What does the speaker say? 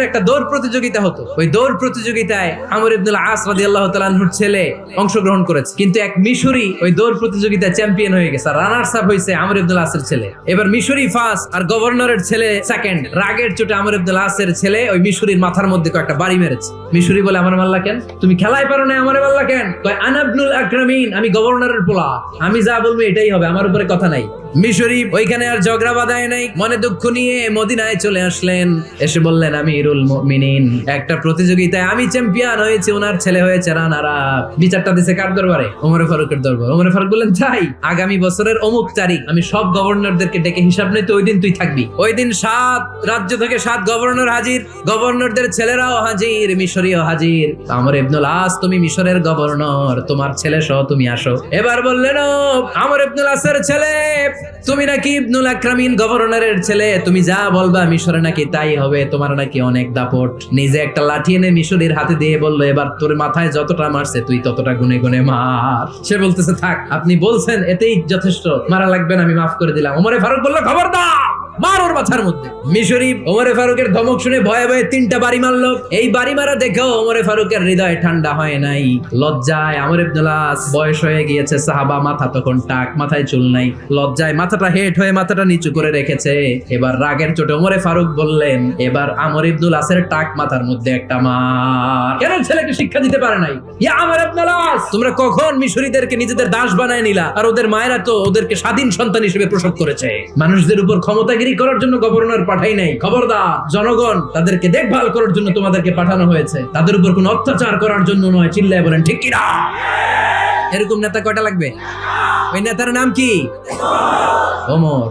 একটা দৌড় প্রতিযোগিতা হতো। ওই দৌড় প্রতিযোগিতায় আমর ইবনুল আস রাদিয়াল্লাহু তাআলা আনহুর ছেলে অংশগ্রহণ করেছে, কিন্তু এক মিশরি ওই দৌড় প্রতিযোগিতায় চ্যাম্পিয়ন হয়ে গেছে। রানার্স আপ হয়েছে আমর ইবনুল আসের ছেলে। এবার মিশরি ফার্স্ট আর গভর্নরের ছেলে সেকেন্ড। রাগের চোটে আমর ইবনুল আসের ছেলে ওই মিশরির মাথার মধ্যে কয়েকটা বাড়ি মেরেছে। মিশরি বলে, আমার মাল্লা কেন? তুমি খেলায় পারো না, আমারে মাল্লা কেন? কয়, আনা ইবনুল আকরামিন, আমি গভর্নরের পোলা, আমি যা বলবো এটাই হবে, আমার উপরে কথা নাই। মিশরি ওইখানে আর ঝগড়া বাঁধায় নাই, মনে দুঃখ নিয়ে মদিনায় চলে আসলেন। এসে বললেন, আমিরুল মুমিনিন, একটা প্রতিযোগিতায় আমি চ্যাম্পিয়ন হয়েছি, ওনার ছেলে হয়েছে রানার আপ। বিচারটা দিছে কার দরবারে? ওমর ফারুকের দরবারে। ওমর ফারুক বললেন, তাই আগামী বছরের অমুক তারিখ আমি সব গভর্নরদেরকে ডেকে হিসাব নিতে, ওই দিন তুই থাকবি। ওই দিন 7 রাজ্য থেকে 7 গভর্নর হাজির, গভর্নরদের ছেলেরাও হাজির, মিশরীয় হাজির। আমর ইবনুল আস, তুমি মিশরের গভর্নর, তোমার ছেলে সহ তুমি আসো। এবার বললেন, ও আমর ইবনুল আসের ছেলে, তুমি নাকি ইবনুল আকরামিন গভর্নরের ছেলে, তুমি যা বলবা মিশরে নাকি তাই হবে, তোমার নাকি অনেক দাপট। নিজে একটা লাঠি এনে মিশরীর হাতে দিয়ে বললো, এবার তোর মাথায় যতটা মারছে তুই ততটা গুনে গুনে মার। সে বলতেছে, থাক, আপনি বলছেন এতেই যথেষ্ট, মারা লাগবে না, আমি মাফ করে দিলাম। ওমরে ফারুক বলল, খবরদার, মার ওর মাথার মধ্যে। মিশরী ওমরে ফারুকের ধমক শুনে ভয়ে ভয়ে 3টা বাড়ি মারলো। এই বাড়ি মারা দেখেও ওমরে ফারুকের হৃদয় ঠান্ডা হয় নাই। লজ্জায় আমর ইবনুল আস, বয়স হয়ে গিয়েছে, সাহাবা, মাথা তখন টাক, মাথায় চুল নাই, লজ্জায় মাথাটা হেট হয়ে মাথাটা নিচু করে রেখেছে। এবার রাগের চোটে ওমরে ফারুক বললেন, এবার আমর ইবনুল আসের টাক মাথার মধ্যে একটা মার। কেন ছেলেকে শিক্ষা দিতে পারে নাই? ইয়া আমর ইবনুল আস, তোমরা কখন মিশরীদেরকে নিজেদের দাস বানায় নিলা? আর ওদের মায়েরা তো ওদেরকে স্বাধীন সন্তান হিসেবে প্রসব করেছে। মানুষদের উপর ক্ষমতাগিরি করার জন্য গভর্নর পাঠাই নাই। খবরদার, জনগণ তাদেরকে দেখভাল করার জন্য তোমাদেরকে পাঠানো হয়েছে, তাদের উপর কোনো অত্যাচার করার জন্য নয়। চিল্লায় বলেন ঠিক কিনা? এরকম নেতা কয়টা লাগবে? ওই নেতার নাম কি? ওমর।